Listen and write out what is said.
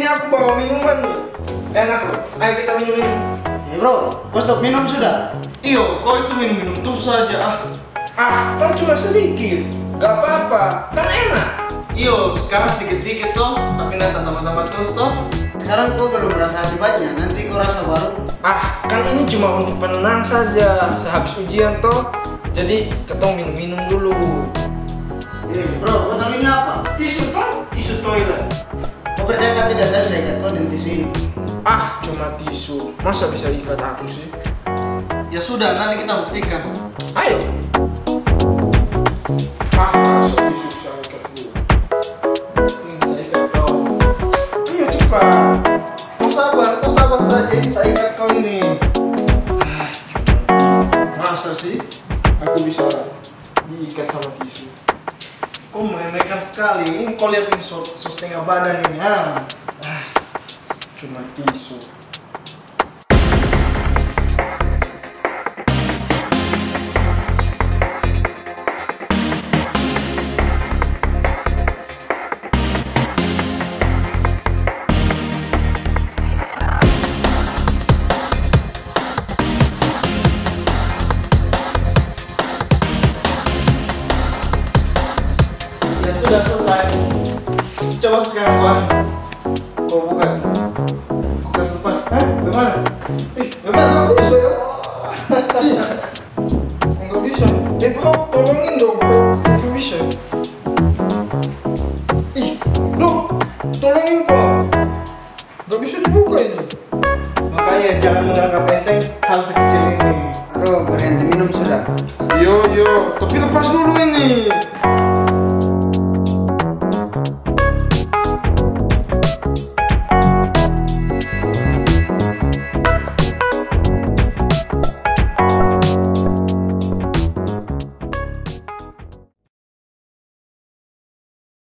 Ini aku bawa minuman nih. Enak loh. Ayo kita minum. Ya bro, kau stop minum sudah? Iyo, kau itu minum-minum tuh saja. Kan cuma sedikit. Gak apa-apa. Kan enak. Iyo, sekarang sedikit-sedikit toh, tapi nanti tambah-tambah terus toh. Sekarang kau belum merasa akibatnya, nanti kau rasa baru. Kan ini cuma untuk penenang saja. Sehabis ujian toh. Jadi ketong minum-minum dulu. Bro, botol ini apa? Tisu toh? Tisu toilet. Kau percaya tidak saya bisa ikat kau dengan tisu ini? Cuma tisu. Masa bisa ikat aku sih? Ya sudah, nanti kita buktikan. Ayo. Masuk tisu saya ikat dulu. Saya ikat kau. Ayo cepat. Kau sabar saja. Saya ikat kau ini. Masa sih? Aku bisa diikat sama tisu. Kau meremehkan sekali. Ini kau lihat ini setengah badan ini. Cuma tisu. Ya sudah selesai. Coba sekarang kau buka. Kau kasih lepas. Bagaimana? Memang nggak bisa ya? Nggak bisa. Bro, tolongin dong bro. Nggak bisa. Bro, tolongin kok. Nggak bisa dibuka ini. Makanya jangan menganggap enteng hal sekecil ini. Bro, berhenti minum sudah. Yo, tapi lepas dulu ini.